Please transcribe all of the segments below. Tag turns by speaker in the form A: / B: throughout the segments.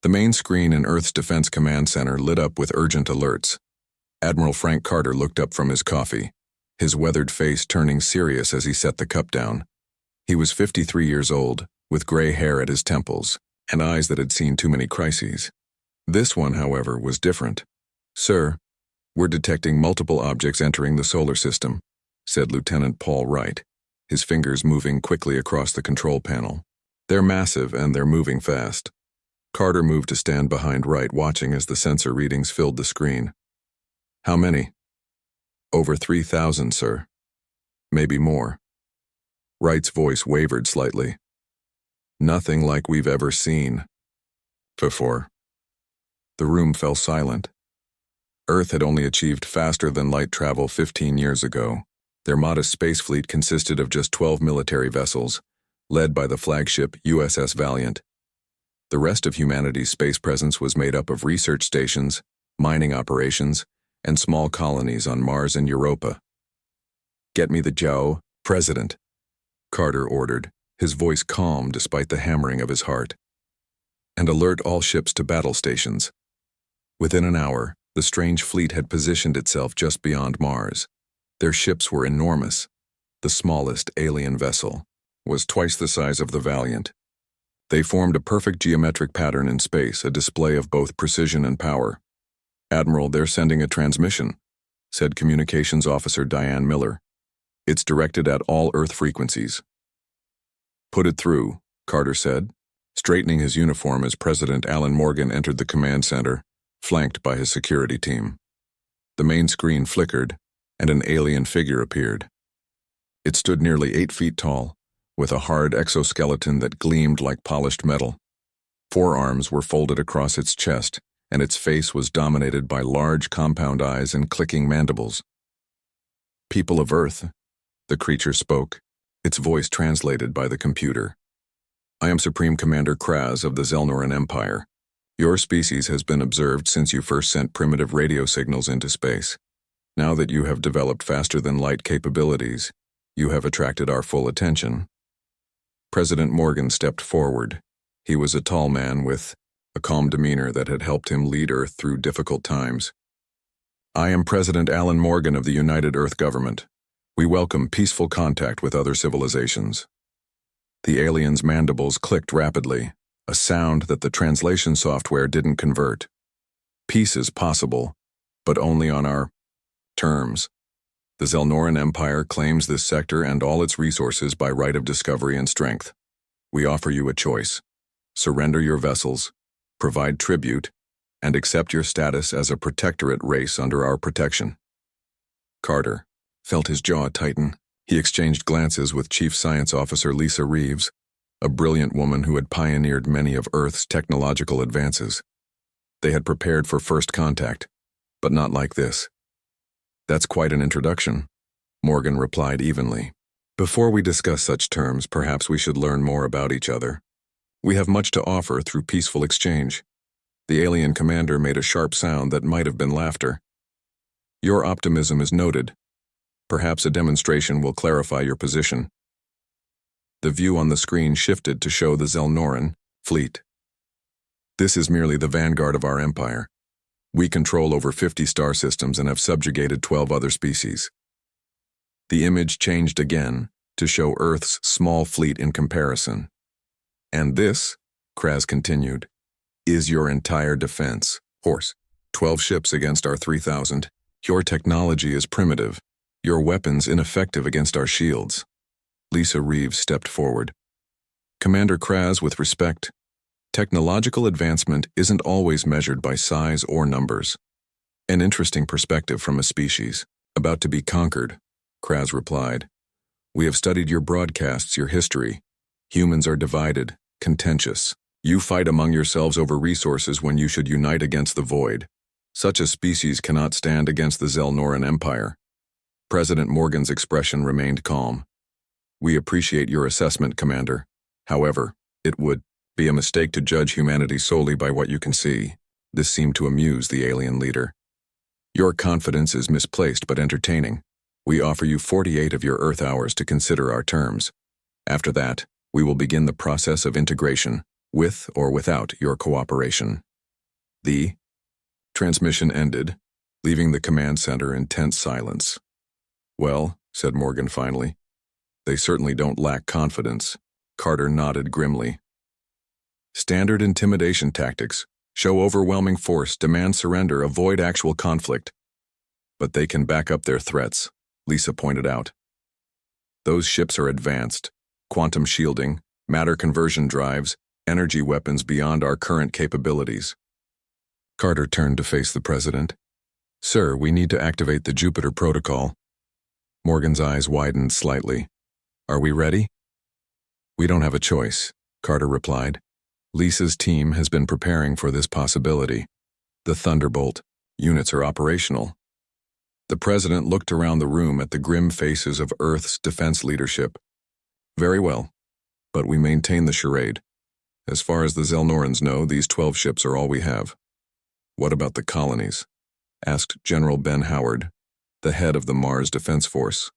A: The main screen in Earth's Defense Command Center lit up with urgent alerts. Admiral Frank Carter looked up from his coffee, his weathered face turning serious as he set the cup down. He was 53 years old, with gray hair at his temples, and eyes that had seen too many crises. This one, however, was different. "Sir, we're detecting multiple objects entering the solar system," said Lieutenant Paul Wright, his fingers moving quickly across the control panel. "They're massive and they're moving fast." Carter moved to stand behind Wright, watching as the sensor readings filled the screen. "How many?" "Over 3,000, sir. Maybe more." Wright's voice wavered slightly. "Nothing like we've ever seen before." The room fell silent. Earth had only achieved faster-than-light travel 15 years ago. Their modest space fleet consisted of just 12 military vessels, led by the flagship USS Valiant. The rest of humanity's space presence was made up of research stations, mining operations, and small colonies on Mars and Europa. "Get me the Joe, President," Carter ordered, his voice calm despite the hammering of his heart. "And alert all ships to battle stations." Within an hour, the strange fleet had positioned itself just beyond Mars. Their ships were enormous. The smallest alien vessel was twice the size of the Valiant. They formed a perfect geometric pattern in space, a display of both precision and power. "Admiral, they're sending a transmission," said Communications Officer Diane Miller. "It's directed at all Earth frequencies." "Put it through," Carter said, straightening his uniform as President Alan Morgan entered the command center, flanked by his security team. The main screen flickered, and an alien figure appeared. It stood nearly 8 feet tall, with a hard exoskeleton that gleamed like polished metal. Forearms were folded across its chest, and its face was dominated by large compound eyes and clicking mandibles. "People of Earth," the creature spoke, its voice translated by the computer. "I am Supreme Commander Kraz of the Zelnoran Empire. Your species has been observed since you first sent primitive radio signals into space. Now that you have developed faster-than-light capabilities, you have attracted our full attention." President Morgan stepped forward. He was a tall man with a calm demeanor that had helped him lead Earth through difficult times. "I am President Alan Morgan of the United Earth Government. We welcome peaceful contact with other civilizations." The alien's mandibles clicked rapidly, a sound that the translation software didn't convert. "Peace is possible, but only on our terms. The Zelnoran Empire claims this sector and all its resources by right of discovery and strength. We offer you a choice. Surrender your vessels, provide tribute, and accept your status as a protectorate race under our protection." Carter felt his jaw tighten. He exchanged glances with Chief Science Officer Lisa Reeves, a brilliant woman who had pioneered many of Earth's technological advances. They had prepared for first contact, but not like this. "That's quite an introduction," Morgan replied evenly. "Before we discuss such terms, perhaps we should learn more about each other. We have much to offer through peaceful exchange." The alien commander made a sharp sound that might have been laughter. "Your optimism is noted. Perhaps a demonstration will clarify your position." The view on the screen shifted to show the Zelnoran fleet. "This is merely the vanguard of our empire. We control over 50 star systems and have subjugated 12 other species." The image changed again to show Earth's small fleet in comparison. "And this," Kraz continued, "is your entire defense. Horse, 12 ships against our 3,000. Your technology is primitive. Your weapons ineffective against our shields." Lisa Reeves stepped forward. "Commander Kraz, with respect, technological advancement isn't always measured by size or numbers. An interesting perspective from a species about to be conquered," Kraz replied. "We have studied your broadcasts, your history. Humans are divided, contentious. You fight among yourselves over resources when you should unite against the void. Such a species cannot stand against the Zelnoran Empire." President Morgan's expression remained calm. "We appreciate your assessment, Commander. However, it would be a mistake to judge humanity solely by what you can see." This seemed to amuse the alien leader. "Your confidence is misplaced but entertaining. We offer you 48 of your Earth hours to consider our terms. After that, we will begin the process of integration, with or without your cooperation. The transmission ended, leaving the command center in tense silence. Well, said Morgan finally, they certainly don't lack confidence. Carter nodded grimly. Standard intimidation tactics. Show overwhelming force, demand surrender, avoid actual conflict. But they can back up their threats, Lisa pointed out. Those ships are advanced. Quantum shielding, matter conversion drives, energy weapons beyond our current capabilities. Carter turned to face the president. Sir, we need to activate the Jupiter protocol. Morgan's eyes widened slightly. Are we ready? We don't have a choice, Carter replied. Lisa's team has been preparing for this possibility. The Thunderbolt units are operational. The president looked around the room at the grim faces of Earth's defense leadership. Very well, but we maintain the charade. As far as the Zelnorans know, these 12 ships are all we have. What about the colonies? Asked General Ben Howard, the head of the Mars Defense Force.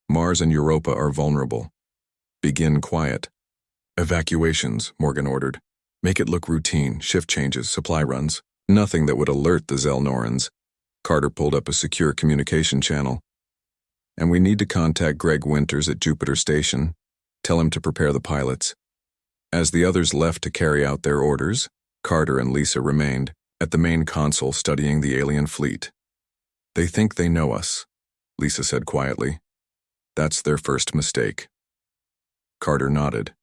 A: Mars and Europa are vulnerable. Begin quiet. Evacuations, Morgan ordered. Make it look routine, shift changes, supply runs. Nothing that would alert the Zelnorans. Carter pulled up a secure communication channel. And we need to contact Greg Winters at Jupiter Station. Tell him to prepare the pilots. As the others left to carry out their orders, Carter and Lisa remained at the main console studying the alien fleet. They think they know us, Lisa said quietly. That's their first mistake. Carter nodded.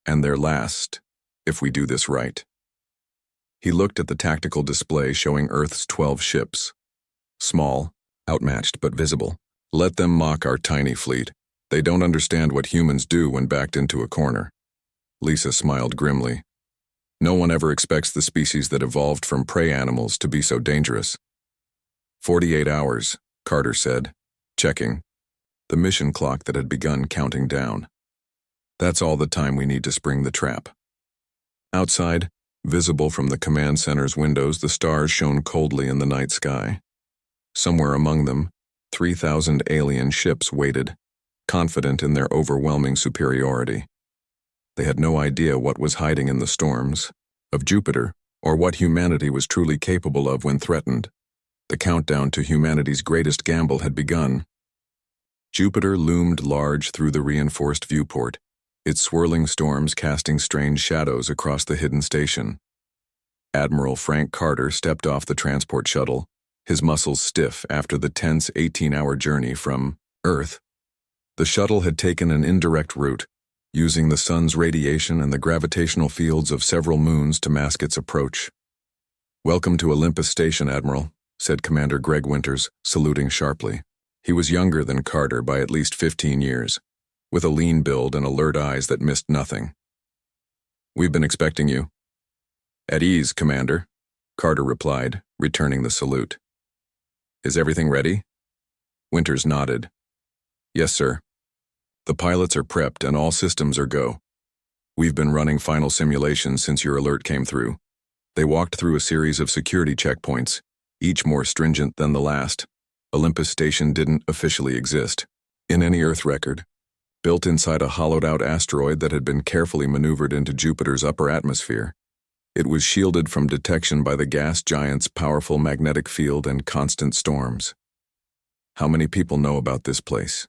A: And their last, if we do this right. He looked at the tactical display showing Earth's 12 ships. Small, outmatched but visible. Let them mock our tiny fleet. They don't understand what humans do when backed into a corner. Lisa smiled grimly. No one ever expects the species that evolved from prey animals to be so dangerous. 48 hours, Carter said, checking the mission clock that had begun counting down. That's all the time we need to spring the trap. Outside, visible from the command center's windows, the stars shone coldly in the night sky. Somewhere among them, 3,000 alien ships waited, confident in their overwhelming superiority. They had no idea what was hiding in the storms of Jupiter, or what humanity was truly capable of when threatened. The countdown to humanity's greatest gamble had begun. Jupiter loomed large through the reinforced viewport, its swirling storms casting strange shadows across the hidden station. Admiral Frank Carter stepped off the transport shuttle, his muscles stiff after the tense 18-hour journey from Earth. The shuttle had taken an indirect route, using the sun's radiation and the gravitational fields of several moons to mask its approach. Welcome to Olympus Station, Admiral, said Commander Greg Winters, saluting sharply. He was younger than Carter by at least 15 years, with a lean build and alert eyes that missed nothing. We've been expecting you. At ease, Commander, Carter replied, returning the salute. Is everything ready? Winters nodded. Yes, sir. The pilots are prepped and all systems are go. We've been running final simulations since your alert came through. They walked through a series of security checkpoints, each more stringent than the last. Olympus Station didn't officially exist in any Earth record. Built inside a hollowed-out asteroid that had been carefully maneuvered into Jupiter's upper atmosphere, it was shielded from detection by the gas giant's powerful magnetic field and constant storms. How many people know about this place?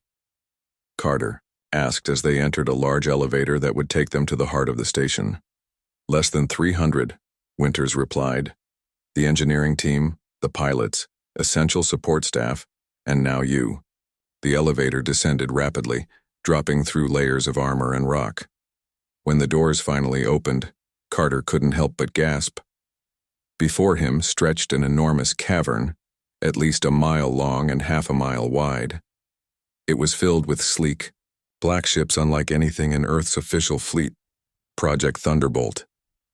A: Carter asked as they entered a large elevator that would take them to the heart of the station. Less than 300, Winters replied. The engineering team, the pilots, essential support staff, and now you. The elevator descended rapidly, dropping through layers of armor and rock. When the doors finally opened, Carter couldn't help but gasp. Before him stretched an enormous cavern, at least a mile long and half a mile wide. It was filled with sleek, black ships unlike anything in Earth's official fleet. Project Thunderbolt,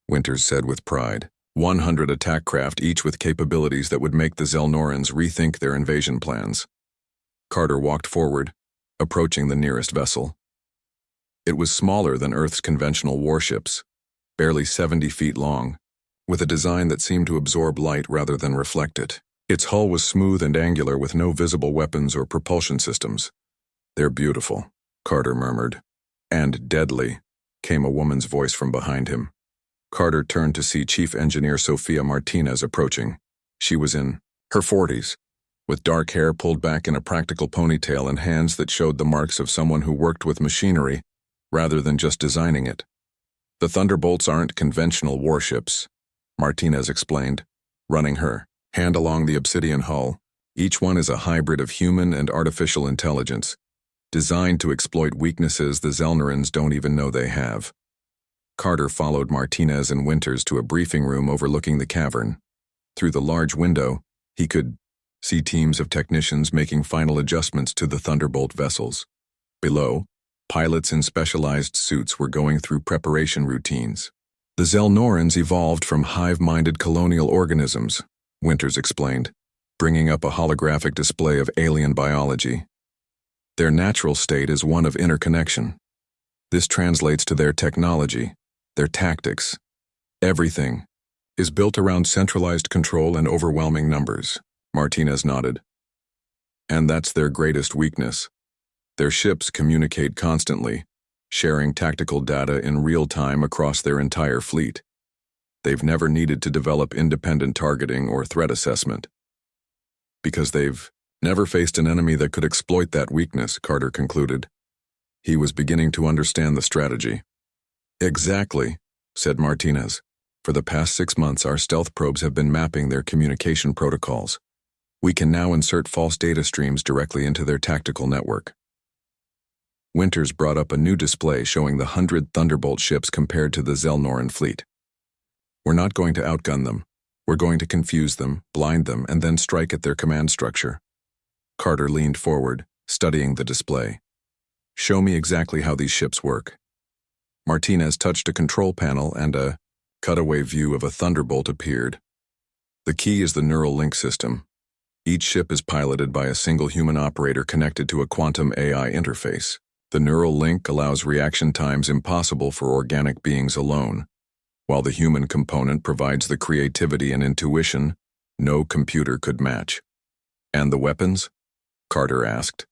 A: Winters said with pride. 100 attack craft, each with capabilities that would make the Zelnorans rethink their invasion plans. Carter walked forward, approaching the nearest vessel. It was smaller than Earth's conventional warships, barely 70 feet long, with a design that seemed to absorb light rather than reflect it. Its hull was smooth and angular with no visible weapons or propulsion systems. They're beautiful, Carter murmured. And deadly, came a woman's voice from behind him. Carter turned to see Chief Engineer Sofia Martinez approaching. She was in her 40s, with dark hair pulled back in a practical ponytail and hands that showed the marks of someone who worked with machinery rather than just designing it. The Thunderbolts aren't conventional warships, Martinez explained, running her hand along the obsidian hull. Each one is a hybrid of human and artificial intelligence, designed to exploit weaknesses the Zelnorans don't even know they have. Carter followed Martinez and Winters to a briefing room overlooking the cavern. Through the large window, he could see teams of technicians making final adjustments to the Thunderbolt vessels. Below, pilots in specialized suits were going through preparation routines. The Zelnorans evolved from hive-minded colonial organisms, Winters explained, bringing up a holographic display of alien biology. Their natural state is one of interconnection. This translates to their technology, their tactics. Everything is built around centralized control and overwhelming numbers, Martinez nodded. And that's their greatest weakness. Their ships communicate constantly, sharing tactical data in real time across their entire fleet. They've never needed to develop independent targeting or threat assessment. Because they've never faced an enemy that could exploit that weakness, Carter concluded. He was beginning to understand the strategy. Exactly, said Martinez. For the past 6 months, our stealth probes have been mapping their communication protocols. We can now insert false data streams directly into their tactical network. Winters brought up a new display showing the 100 Thunderbolt ships compared to the Zelnoran fleet. We're not going to outgun them. We're going to confuse them, blind them, and then strike at their command structure. Carter leaned forward, studying the display. Show me exactly how these ships work. Martinez touched a control panel and a cutaway view of a Thunderbolt appeared. The key is the neural link system. Each ship is piloted by a single human operator connected to a quantum AI interface. The neural link allows reaction times impossible for organic beings alone, while the human component provides the creativity and intuition no computer could match. And the weapons? Carter asked.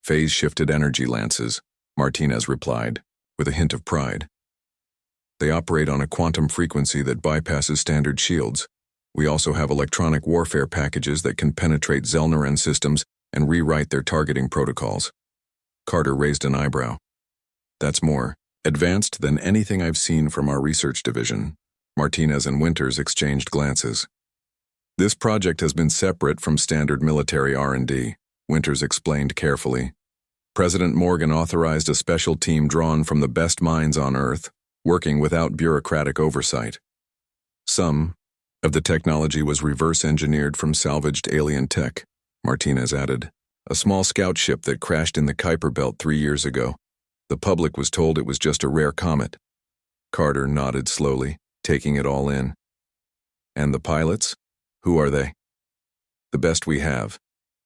A: Phase-shifted energy lances, Martinez replied, with a hint of pride. They operate on a quantum frequency that bypasses standard shields. We also have electronic warfare packages that can penetrate Zelnoran systems and rewrite their targeting protocols. Carter raised an eyebrow. That's more advanced than anything I've seen from our research division. Martinez and Winters exchanged glances. This project has been separate from standard military R&D, Winters explained carefully. President Morgan authorized a special team drawn from the best minds on Earth, working without bureaucratic oversight. Some of the technology was reverse-engineered from salvaged alien tech, Martinez added. A small scout ship that crashed in the Kuiper Belt 3 years ago. The public was told it was just a rare comet. Carter nodded slowly, taking it all in. And the pilots? Who are they? The best we have,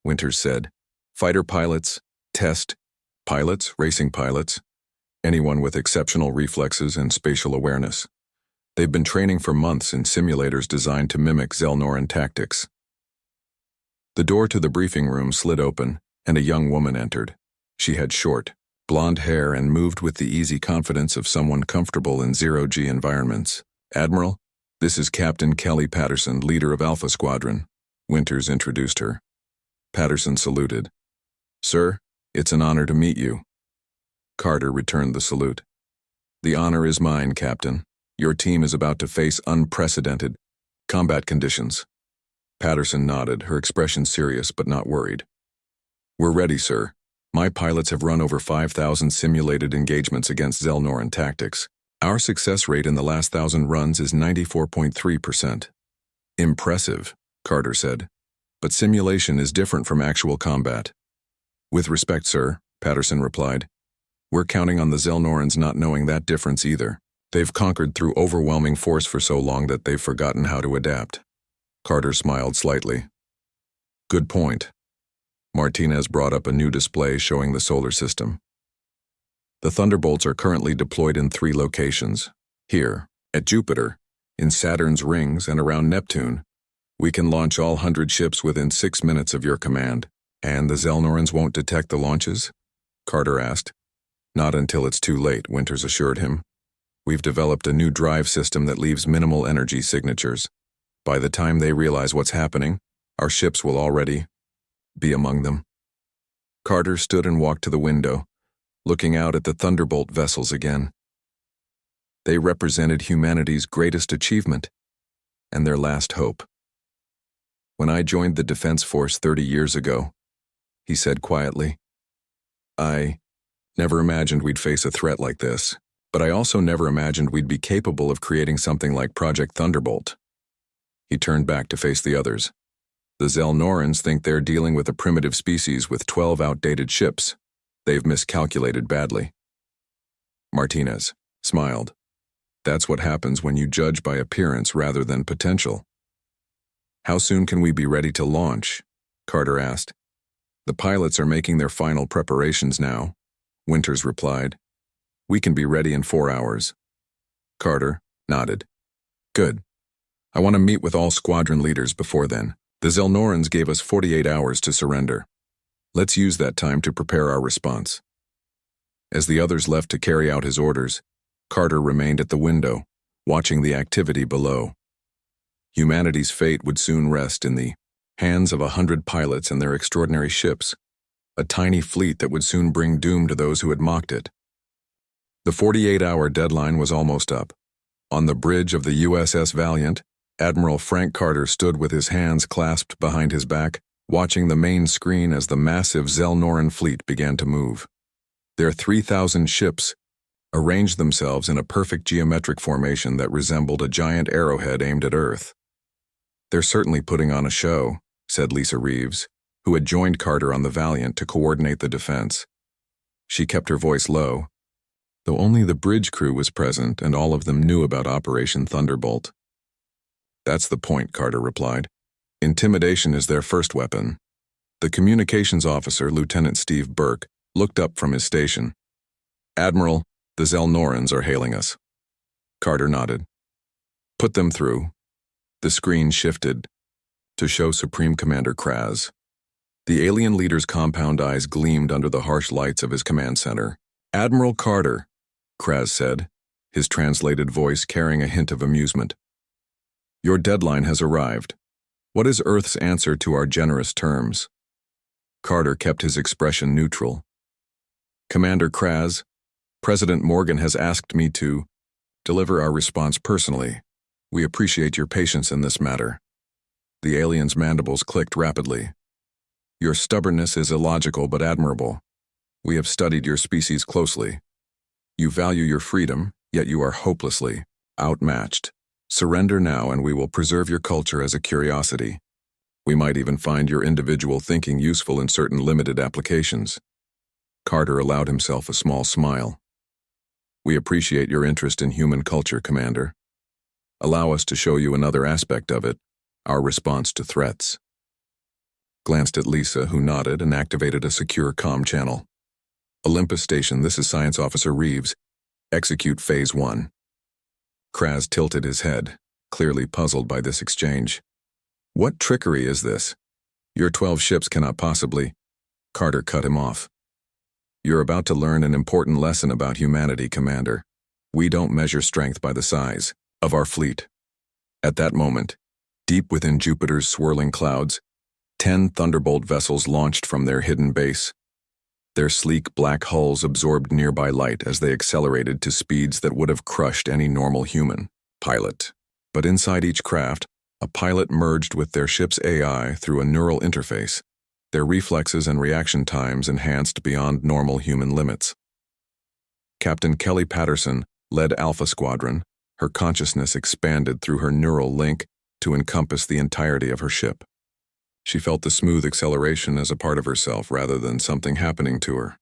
A: Winters said. Fighter pilots, test pilots, racing pilots, anyone with exceptional reflexes and spatial awareness. They've been training for months in simulators designed to mimic Zelnoran tactics. The door to the briefing room slid open, and a young woman entered. She had short, blonde hair and moved with the easy confidence of someone comfortable in zero-G environments. Admiral, this is Captain Kelly Patterson, leader of Alpha Squadron. Winters introduced her. Patterson saluted. Sir, it's an honor to meet you. Carter returned the salute. The honor is mine, Captain. Your team is about to face unprecedented combat conditions. Patterson nodded, her expression serious but not worried. We're ready, sir. My pilots have run over 5,000 simulated engagements against Zelnoran tactics. Our success rate in the last 1,000 runs is 94.3%. Impressive, Carter said. But simulation is different from actual combat. With respect, sir, Patterson replied. We're counting on the Zelnorans not knowing that difference either. They've conquered through overwhelming force for so long that they've forgotten how to adapt. Carter smiled slightly. Good point. Martinez brought up a new display showing the solar system. The Thunderbolts are currently deployed in 3 locations. Here, at Jupiter, in Saturn's rings and around Neptune. We can launch all 100 ships within 6 minutes of your command. And the Zelnorans won't detect the launches? Carter asked. Not until it's too late, Winters assured him. We've developed a new drive system that leaves minimal energy signatures. By the time they realize what's happening, our ships will already be among them. Carter stood and walked to the window, looking out at the Thunderbolt vessels again. They represented humanity's greatest achievement and their last hope. When I joined the Defense Force 30 years ago, he said quietly, I never imagined we'd face a threat like this, but I also never imagined we'd be capable of creating something like Project Thunderbolt. He turned back to face the others. The Zelnorans think they're dealing with a primitive species with 12 outdated ships. They've miscalculated badly. Martinez smiled. That's what happens when you judge by appearance rather than potential. How soon can we be ready to launch? Carter asked. The pilots are making their final preparations now, Winters replied. We can be ready in 4 hours. Carter nodded. Good. I want to meet with all squadron leaders before then. The Zelnorans gave us 48 hours to surrender. Let's use that time to prepare our response. As the others left to carry out his orders, Carter remained at the window, watching the activity below. Humanity's fate would soon rest in the hands of 100 pilots and their extraordinary ships, a tiny fleet that would soon bring doom to those who had mocked it. The 48-hour deadline was almost up. On the bridge of the USS Valiant, Admiral Frank Carter stood with his hands clasped behind his back, watching the main screen as the massive Zelnoran fleet began to move. Their 3,000 ships arranged themselves in a perfect geometric formation that resembled a giant arrowhead aimed at Earth. They're certainly putting on a show, said Lisa Reeves, who had joined Carter on the Valiant to coordinate the defense. She kept her voice low, though only the bridge crew was present and all of them knew about Operation Thunderbolt. That's the point, Carter replied. Intimidation is their first weapon. The communications officer, Lieutenant Steve Burke, looked up from his station. Admiral, the Zelnorans are hailing us. Carter nodded. Put them through. The screen shifted to show Supreme Commander Kraz. The alien leader's compound eyes gleamed under the harsh lights of his command center. Admiral Carter, Kraz said, his translated voice carrying a hint of amusement. Your deadline has arrived. What is Earth's answer to our generous terms? Carter kept his expression neutral. Commander Kraz, President Morgan has asked me to deliver our response personally. We appreciate your patience in this matter. The alien's mandibles clicked rapidly. Your stubbornness is illogical but admirable. We have studied your species closely. You value your freedom, yet you are hopelessly outmatched. Surrender now and we will preserve your culture as a curiosity. We might even find your individual thinking useful in certain limited applications. Carter allowed himself a small smile. We appreciate your interest in human culture, Commander. Allow us to show you another aspect of it, our response to threats. Glanced at Lisa, who nodded and activated a secure comm channel. Olympus Station, this is Science Officer Reeves. Execute Phase 1. Kraz tilted his head, clearly puzzled by this exchange. What trickery is this? Your 12 ships cannot possibly. Carter cut him off. You're about to learn an important lesson about humanity, Commander. We don't measure strength by the size of our fleet. At that moment, deep within Jupiter's swirling clouds, 10 Thunderbolt vessels launched from their hidden base. Their sleek black hulls absorbed nearby light as they accelerated to speeds that would have crushed any normal human pilot. But inside each craft, a pilot merged with their ship's AI through a neural interface, their reflexes and reaction times enhanced beyond normal human limits. Captain Kelly Patterson led Alpha Squadron, her consciousness expanded through her neural link to encompass the entirety of her ship. She felt the smooth acceleration as a part of herself rather than something happening to her.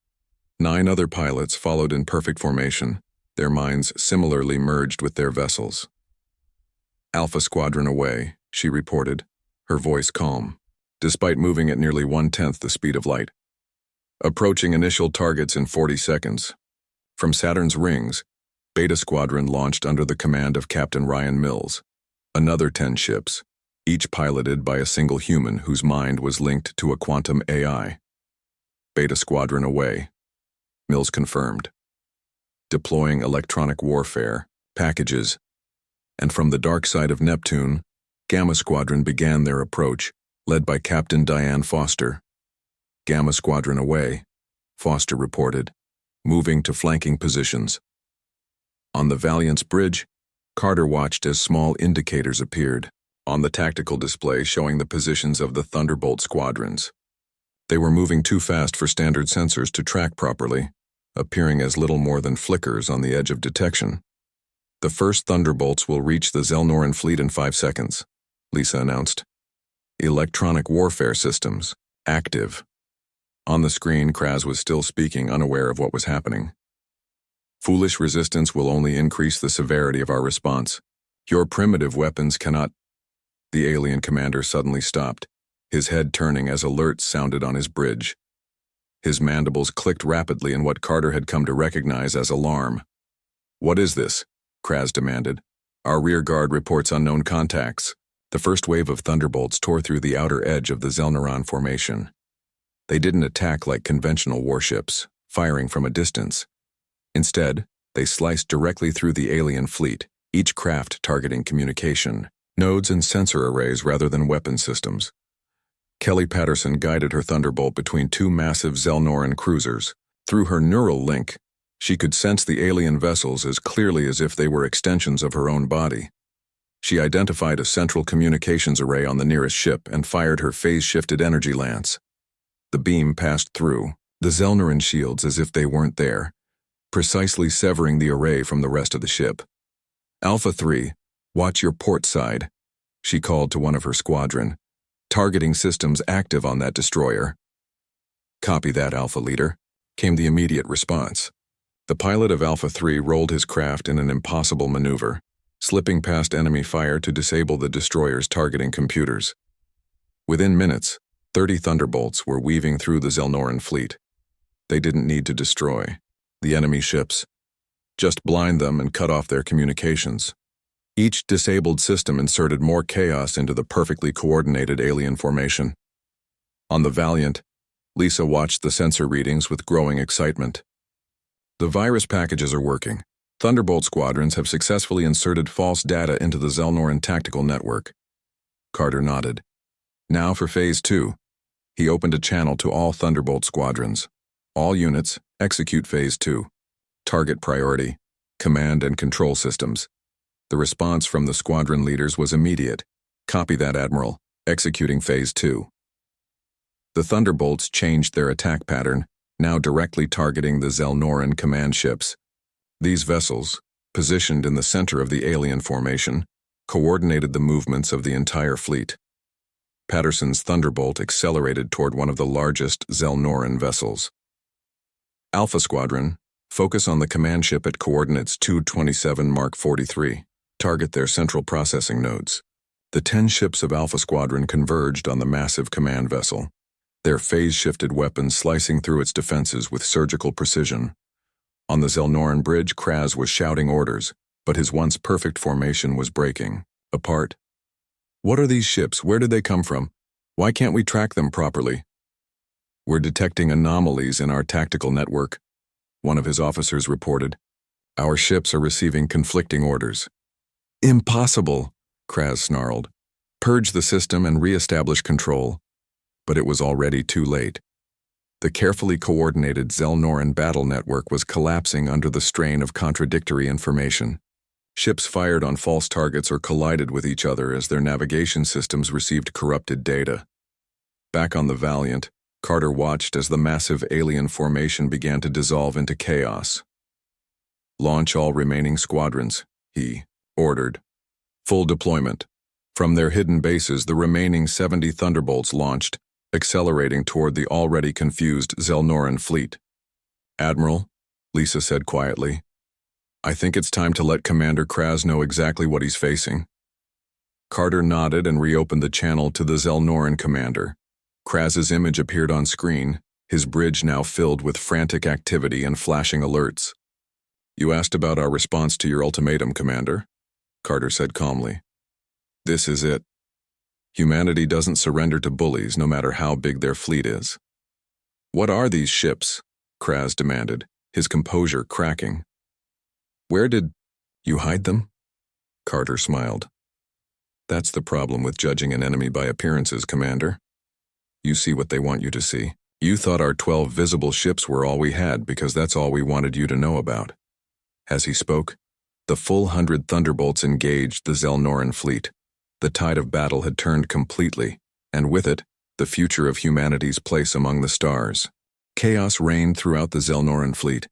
A: 9 other pilots followed in perfect formation, their minds similarly merged with their vessels. Alpha Squadron away, she reported, her voice calm, despite moving at nearly 1/10 the speed of light. Approaching initial targets in 40 seconds. From Saturn's rings, Beta Squadron launched under the command of Captain Ryan Mills. Another 10 ships, each piloted by a single human whose mind was linked to a quantum AI. Beta Squadron away. Mills confirmed. deploying electronic warfare, packages, and from the dark side of Neptune, Gamma Squadron began their approach, led by Captain Diane Foster. Gamma Squadron away, Foster reported, moving to flanking positions. On the Valiant's bridge, Carter watched as small indicators appeared on the tactical display showing the positions of the Thunderbolt squadrons. They were moving too fast for standard sensors to track properly, appearing as little more than flickers on the edge of detection. The first Thunderbolts will reach the Zelnoran fleet in 5 seconds, Lisa announced. Electronic warfare systems, active. On the screen, Kraz was still speaking, unaware of what was happening. Foolish resistance will only increase the severity of our response. Your primitive weapons cannot... The alien commander suddenly stopped, his head turning as alerts sounded on his bridge. His mandibles clicked rapidly in what Carter had come to recognize as alarm. "What is this?" Kraz demanded. "Our rear guard reports unknown contacts." The first wave of thunderbolts tore through the outer edge of the Zelnoran formation. They didn't attack like conventional warships, firing from a distance. Instead, they sliced directly through the alien fleet, each craft targeting communication, nodes and sensor arrays rather than weapon systems. Kelly Patterson guided her Thunderbolt between 2 massive Zelnoran cruisers. Through her neural link, she could sense the alien vessels as clearly as if they were extensions of her own body. She identified a central communications array on the nearest ship and fired her phase-shifted energy lance. The beam passed through the Zelnoran shields as if they weren't there, precisely severing the array from the rest of the ship. "Alpha 3, watch your port side," she called to one of her squadron. "Targeting systems active on that destroyer." "Copy that, Alpha Leader," came the immediate response. The pilot of Alpha 3 rolled his craft in an impossible maneuver, slipping past enemy fire to disable the destroyer's targeting computers. Within minutes, 30 Thunderbolts were weaving through the Zelnoran fleet. They didn't need to destroy the enemy ships, just blind them and cut off their communications. Each disabled system inserted more chaos into the perfectly coordinated alien formation. On the Valiant, Lisa watched the sensor readings with growing excitement. "The virus packages are working. Thunderbolt squadrons have successfully inserted false data into the Zelnoran tactical network." Carter nodded. "Now for Phase 2. He opened a channel to all Thunderbolt squadrons. "All units, execute Phase 2. Target priority, command and control systems." The response from the squadron leaders was immediate. "Copy that, Admiral. Executing Phase 2. The Thunderbolts changed their attack pattern, now directly targeting the Zelnoran command ships. These vessels, positioned in the center of the alien formation, coordinated the movements of the entire fleet. Patterson's Thunderbolt accelerated toward one of the largest Zelnoran vessels. "Alpha Squadron, focus on the command ship at coordinates 227 Mark 43. Target their central processing nodes." The 10 ships of Alpha Squadron converged on the massive command vessel, their phase-shifted weapons slicing through its defenses with surgical precision. On the Zelnoran bridge, Kraz was shouting orders, but his once perfect formation was breaking apart. "What are these ships? Where did they come from? Why can't we track them properly?" "We're detecting anomalies in our tactical network," one of his officers reported. "Our ships are receiving conflicting orders." "Impossible," Kraz snarled. "Purge the system and re-establish control." But it was already too late. The carefully coordinated Zelnoran battle network was collapsing under the strain of contradictory information. Ships fired on false targets or collided with each other as their navigation systems received corrupted data. Back on the Valiant, Carter watched as the massive alien formation began to dissolve into chaos. "Launch all remaining squadrons," he ordered. "Full deployment." From their hidden bases, the remaining 70 Thunderbolts launched, accelerating toward the already confused Zelnoran fleet. "Admiral," Lisa said quietly, "I think it's time to let Commander Kraz know exactly what he's facing." Carter nodded and reopened the channel to the Zelnoran commander. Kraz's image appeared on screen, his bridge now filled with frantic activity and flashing alerts. "You asked about our response to your ultimatum, Commander," Carter said calmly. "This is it. Humanity doesn't surrender to bullies no matter how big their fleet is." "What are these ships?" Kraz demanded, his composure cracking. Where did you hide them? Carter smiled. That's the problem with judging an enemy by appearances, Commander. You see what they want you to see. You thought our 12 visible ships were all we had because that's all we wanted you to know about. As he spoke, the full 100 Thunderbolts engaged the Zelnoran fleet. The tide of battle had turned completely, and with it, the future of humanity's place among the stars. Chaos reigned throughout the Zelnoran fleet.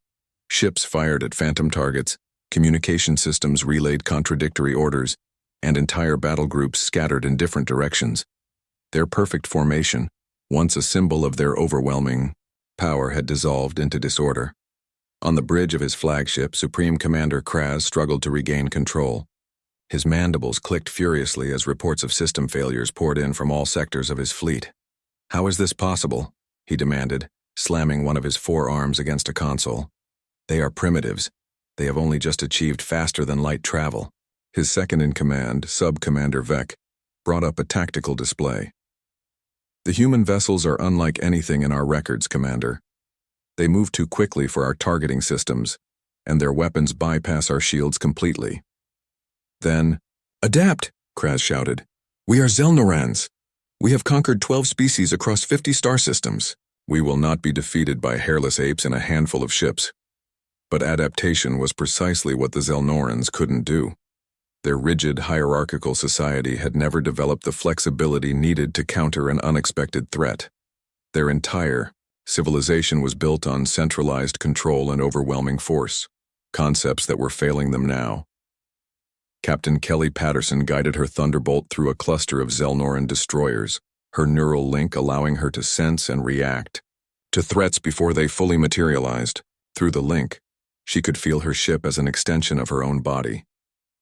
A: Ships fired at phantom targets, communication systems relayed contradictory orders, and entire battle groups scattered in different directions. Their perfect formation, once a symbol of their overwhelming power, had dissolved into disorder. On the bridge of his flagship, Supreme Commander Kraz struggled to regain control. His mandibles clicked furiously as reports of system failures poured in from all sectors of his fleet. "How is this possible?" he demanded, slamming one of his forearms against a console. "They are primitives. They have only just achieved faster-than-light travel." His second-in-command, Sub-Commander Vec, brought up a tactical display. "The human vessels are unlike anything in our records, Commander. They move too quickly for our targeting systems, and their weapons bypass our shields completely." Then, "Adapt!" Kraz shouted. "We are Zelnorans. We have conquered 12 species across 50 star systems. We will not be defeated by hairless apes in a handful of ships." But adaptation was precisely what the Zelnorans couldn't do. Their rigid, hierarchical society had never developed the flexibility needed to counter an unexpected threat. Their entire civilization was built on centralized control and overwhelming force, concepts that were failing them now. Captain Kelly Patterson guided her Thunderbolt through a cluster of Zelnoran destroyers, her neural link allowing her to sense and react to threats before they fully materialized. Through the link, she could feel her ship as an extension of her own body,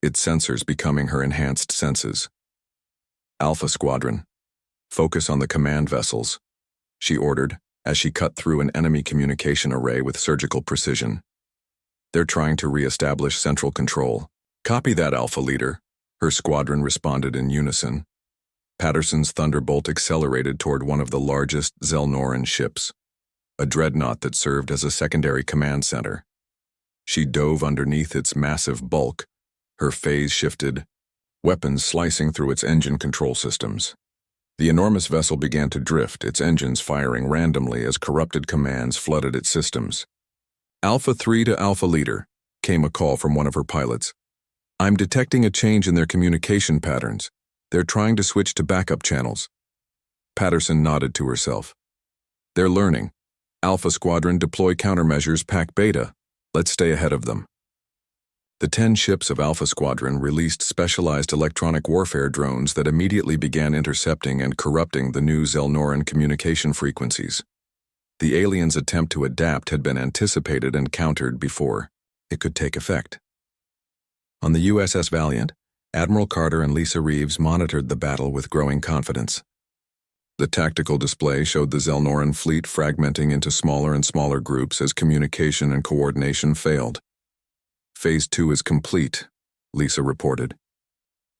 A: its sensors becoming her enhanced senses. "Alpha Squadron, focus on the command vessels," she ordered as she cut through an enemy communication array with surgical precision. "They're trying to re-establish central control." "Copy that, Alpha Leader," her squadron responded in unison. Patterson's Thunderbolt accelerated toward one of the largest Zelnoran ships, a dreadnought that served as a secondary command center. She dove underneath its massive bulk, her phase shifted, weapons slicing through its engine control systems. The enormous vessel began to drift, its engines firing randomly as corrupted commands flooded its systems. "Alpha 3 to Alpha Leader," came a call from one of her pilots. "I'm detecting a change in their communication patterns. They're trying to switch to backup channels." Patterson nodded to herself. "They're learning. Alpha Squadron, deploy countermeasures Pack Beta. Let's stay ahead of them." The 10 ships of Alpha Squadron released specialized electronic warfare drones that immediately began intercepting and corrupting the new Zelnoran communication frequencies. The aliens' attempt to adapt had been anticipated and countered before it could take effect. On the USS Valiant, Admiral Carter and Lisa Reeves monitored the battle with growing confidence. The tactical display showed the Zelnoran fleet fragmenting into smaller and smaller groups as communication and coordination failed. "Phase 2 is complete," Lisa reported.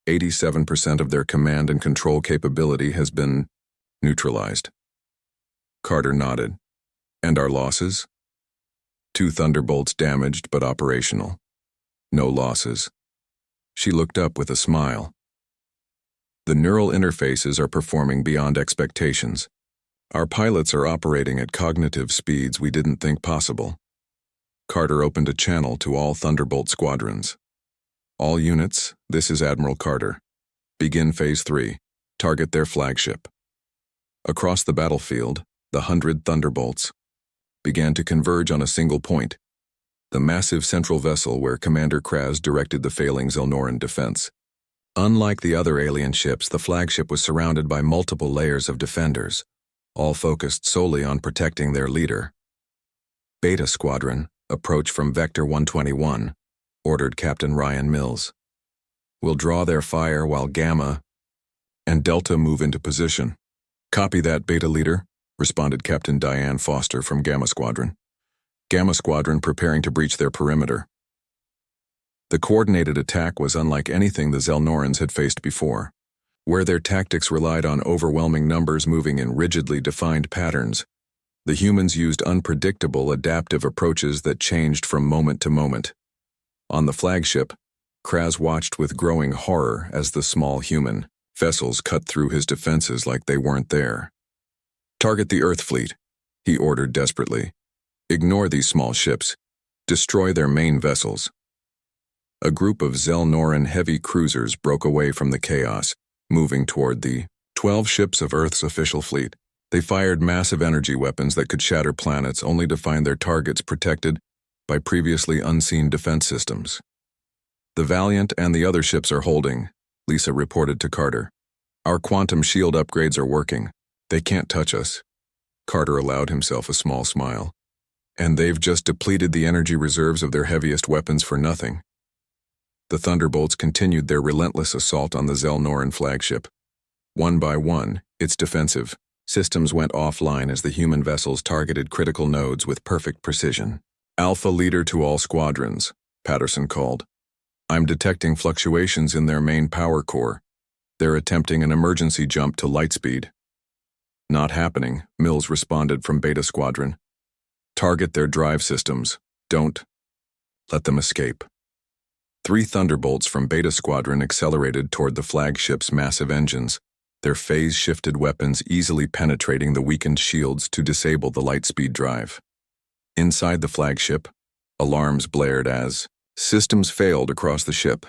A: 87% of their command and control capability has been neutralized. Carter nodded. "And our losses?" 2 Thunderbolts damaged but operational. No losses. She looked up with a smile. "The neural interfaces are performing beyond expectations. Our pilots are operating at cognitive speeds we didn't think possible." Carter opened a channel to all Thunderbolt squadrons. "All units, this is Admiral Carter. Begin Phase 3. Target their flagship." Across the battlefield, the 100 Thunderbolts began to converge on a single point, the massive central vessel where Commander Kraz directed the failing Zelnoran defense. Unlike the other alien ships, the flagship was surrounded by multiple layers of defenders, all focused solely on protecting their leader. "Beta Squadron, approach from Vector 121, ordered Captain Ryan Mills. "We'll draw their fire while Gamma and Delta move into position." "Copy that, Beta Leader," responded Captain Diane Foster from Gamma Squadron. "Gamma Squadron preparing to breach their perimeter." The coordinated attack was unlike anything the Zelnorans had faced before. Where their tactics relied on overwhelming numbers moving in rigidly defined patterns, the humans used unpredictable, adaptive approaches that changed from moment to moment. On the flagship, Kraz watched with growing horror as the small human vessels cut through his defenses like they weren't there. "Target the Earth fleet," he ordered desperately. "Ignore these small ships. Destroy their main vessels." A group of Zelnoran heavy cruisers broke away from the chaos, moving toward the 12 ships of Earth's official fleet. They fired massive energy weapons that could shatter planets, only to find their targets protected by previously unseen defense systems. "The Valiant and the other ships are holding," Lisa reported to Carter. "Our quantum shield upgrades are working. They can't touch us." Carter allowed himself a small smile. "And they've just depleted the energy reserves of their heaviest weapons for nothing." The Thunderbolts continued their relentless assault on the Zelnoran flagship. One by one, its defensive systems went offline as the human vessels targeted critical nodes with perfect precision. "Alpha leader to all squadrons," Patterson called. "I'm detecting fluctuations in their main power core. They're attempting an emergency jump to light speed." "Not happening," Mills responded from Beta Squadron. "Target their drive systems. Don't let them escape." 3 Thunderbolts from Beta Squadron accelerated toward the flagship's massive engines, their phase-shifted weapons easily penetrating the weakened shields to disable the light-speed drive. Inside the flagship, alarms blared as systems failed across the ship.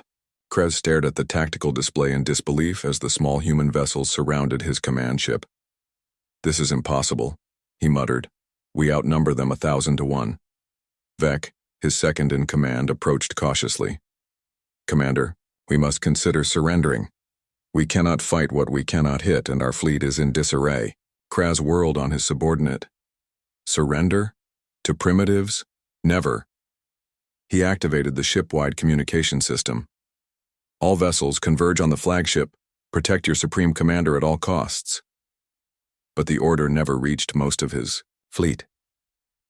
A: Kraz stared at the tactical display in disbelief as the small human vessels surrounded his command ship. "This is impossible," he muttered. "We outnumber them 1,000 to 1. Vec, his second-in-command, approached cautiously. "Commander, we must consider surrendering. We cannot fight what we cannot hit, and our fleet is in disarray." Kraz whirled on his subordinate. "Surrender? To primitives? Never." He activated the ship-wide communication system. "All vessels converge on the flagship. Protect your Supreme Commander at all costs." But the order never reached most of his fleet.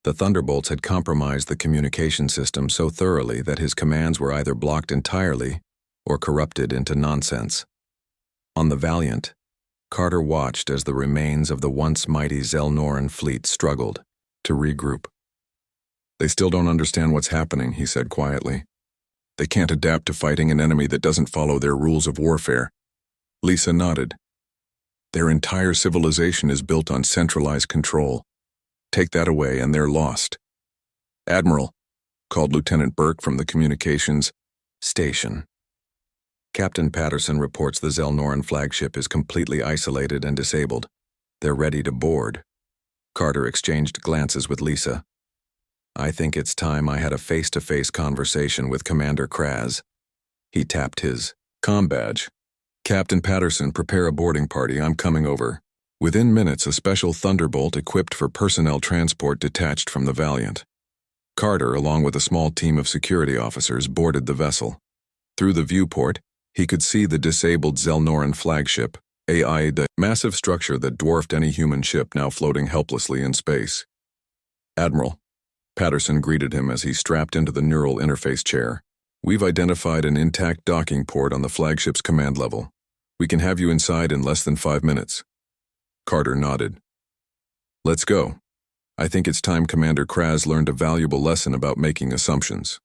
A: The Thunderbolts had compromised the communication system so thoroughly that his commands were either blocked entirely or corrupted into nonsense. On the Valiant, Carter watched as the remains of the once mighty Zelnoran fleet struggled to regroup. "They still don't understand what's happening," he said quietly. "They can't adapt to fighting an enemy that doesn't follow their rules of warfare." Lisa nodded. "Their entire civilization is built on centralized control. Take that away and they're lost." "Admiral," called Lieutenant Burke from the communications station. "Captain Patterson reports the Zelnoran flagship is completely isolated and disabled. They're ready to board." Carter exchanged glances with Lisa. "I think it's time I had a face-to-face conversation with Commander Kraz." He tapped his comm badge. "Captain Patterson, prepare a boarding party. I'm coming over." Within minutes, a special Thunderbolt equipped for personnel transport detached from the Valiant. Carter, along with a small team of security officers, boarded the vessel. Through the viewport, he could see the disabled Zelnoran flagship, the massive structure that dwarfed any human ship now floating helplessly in space. "Admiral," Patterson greeted him as he strapped into the neural interface chair. "We've identified an intact docking port on the flagship's command level. We can have you inside in less than 5 minutes." Carter nodded. "Let's go. I think it's time Commander Kraz learned a valuable lesson about making assumptions."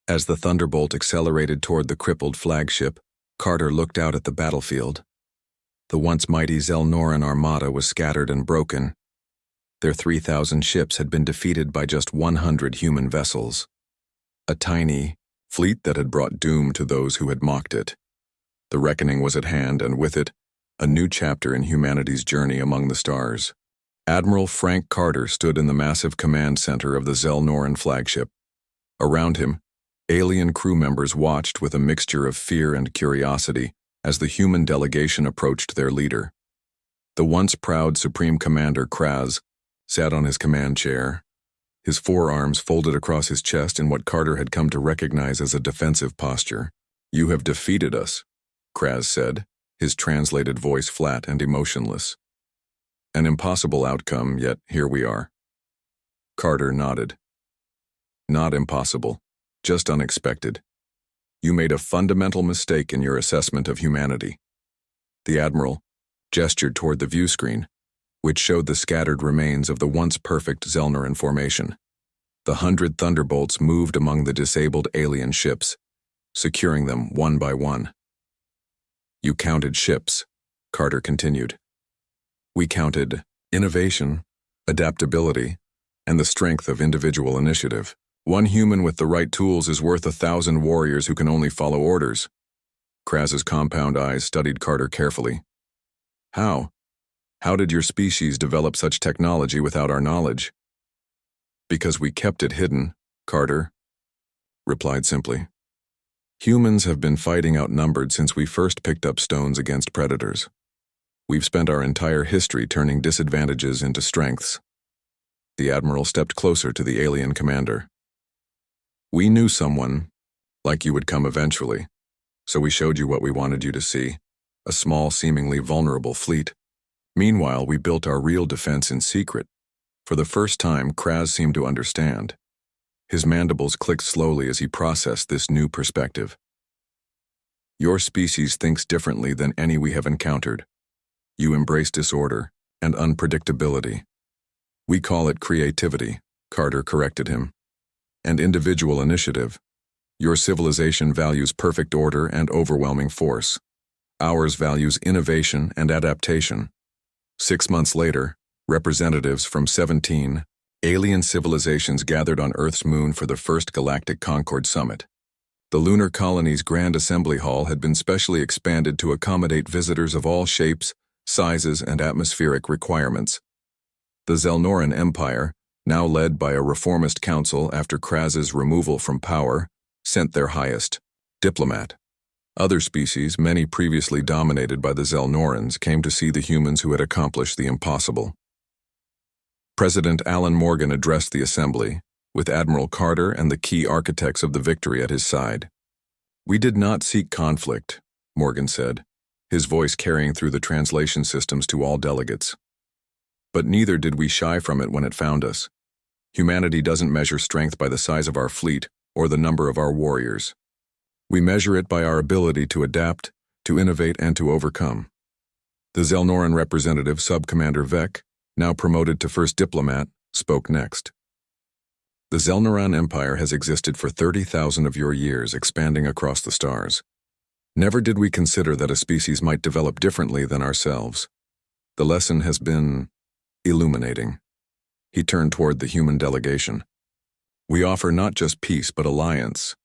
A: As the Thunderbolt accelerated toward the crippled flagship, Carter looked out at the battlefield. The once mighty Zelnoran armada was scattered and broken. Their 3,000 ships had been defeated by just 100 human vessels. A tiny fleet that had brought doom to those who had mocked it. The reckoning was at hand, and with it, a new chapter in humanity's journey among the stars. Admiral Frank Carter stood in the massive command center of the Zelnoran flagship. Around him, alien crew members watched with a mixture of fear and curiosity as the human delegation approached their leader. The once proud Supreme Commander Kraz sat on his command chair, his forearms folded across his chest in what Carter had come to recognize as a defensive posture. "You have defeated us," Kraz said, his translated voice flat and emotionless. "An impossible outcome, yet here we are." Carter nodded. "Not impossible, just unexpected. You made a fundamental mistake in your assessment of humanity." The Admiral gestured toward the view screen, which showed the scattered remains of the once perfect Zelnoran formation. The 100 thunderbolts moved among the disabled alien ships, securing them one by one. You counted ships, Carter continued. We counted innovation, adaptability, and the strength of individual initiative. One human with the right tools is worth 1,000 warriors who can only follow orders. Kraz's compound eyes studied Carter carefully. How? How did your species develop such technology without our knowledge? Because we kept it hidden, Carter replied simply. Humans have been fighting outnumbered since we first picked up stones against predators. We've spent our entire history turning disadvantages into strengths. The Admiral stepped closer to the alien commander. We knew someone, like you would come eventually, so we showed you what we wanted you to see, a small, seemingly vulnerable fleet. Meanwhile, we built our real defense in secret. For the first time, Kraz seemed to understand. His mandibles clicked slowly as he processed this new perspective. Your species thinks differently than any we have encountered. You embrace disorder and unpredictability. We call it creativity, Carter corrected him, and individual initiative. Your civilization values perfect order and overwhelming force. Ours values innovation and adaptation. 6 months later, representatives from 17 alien civilizations gathered on Earth's moon for the first Galactic Concord Summit. The lunar colony's Grand Assembly Hall had been specially expanded to accommodate visitors of all shapes, sizes, and atmospheric requirements. The Zelnoran Empire, now led by a reformist council after Kraz's removal from power, sent their highest diplomat. Other species, many previously dominated by the Zelnorans, came to see the humans who had accomplished the impossible. President Alan Morgan addressed the assembly, with Admiral Carter and the key architects of the victory at his side. We did not seek conflict, Morgan said, his voice carrying through the translation systems to all delegates. But neither did we shy from it when it found us. Humanity doesn't measure strength by the size of our fleet or the number of our warriors. We measure it by our ability to adapt, to innovate, and to overcome. The Zelnoran representative, Subcommander Vec, now promoted to first diplomat, spoke next. The Zelnoran Empire has existed for 30,000 of your years, expanding across the stars. Never did we consider that a species might develop differently than ourselves. The lesson has been illuminating. He turned toward the human delegation. We offer not just peace but alliance.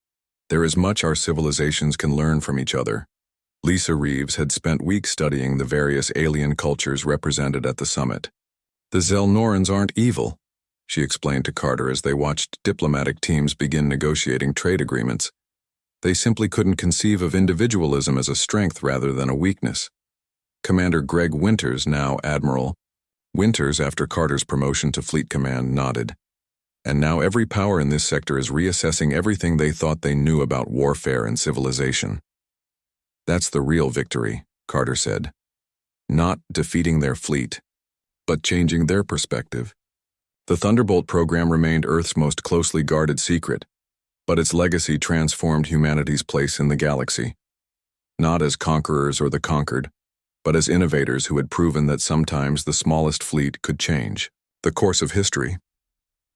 A: There is much our civilizations can learn from each other. Lisa Reeves had spent weeks studying the various alien cultures represented at the summit. The Zelnorans aren't evil, she explained to Carter as they watched diplomatic teams begin negotiating trade agreements. They simply couldn't conceive of individualism as a strength rather than a weakness. Commander Greg Winters, now Admiral Winters, after Carter's promotion to Fleet Command, nodded. And now every power in this sector is reassessing everything they thought they knew about warfare and civilization. That's the real victory, Carter said. Not defeating their fleet, but changing their perspective. The Thunderbolt program remained Earth's most closely guarded secret, but its legacy transformed humanity's place in the galaxy. Not as conquerors or the conquered, but as innovators who had proven that sometimes the smallest fleet could change the course of history.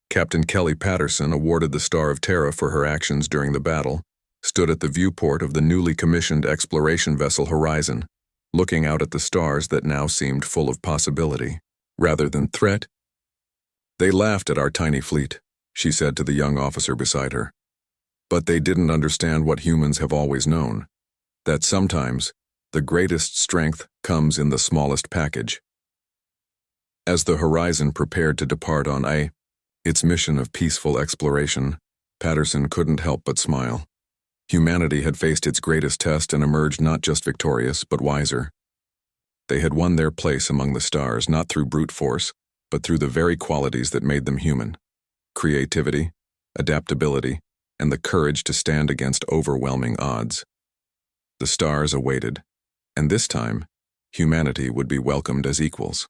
A: Captain Kelly Patterson, awarded the Star of Terra for her actions during the battle, stood at the viewport of the newly commissioned exploration vessel Horizon, looking out at the stars that now seemed full of possibility, rather than threat. They laughed at our tiny fleet, she said to the young officer beside her. But they didn't understand what humans have always known, that sometimes the greatest strength comes in the smallest package. As the Horizon prepared to depart on its mission of peaceful exploration, Patterson couldn't help but smile. Humanity had faced its greatest test and emerged not just victorious, but wiser. They had won their place among the stars, not through brute force, but through the very qualities that made them human: creativity, adaptability, and the courage to stand against overwhelming odds. The stars awaited, and this time, humanity would be welcomed as equals.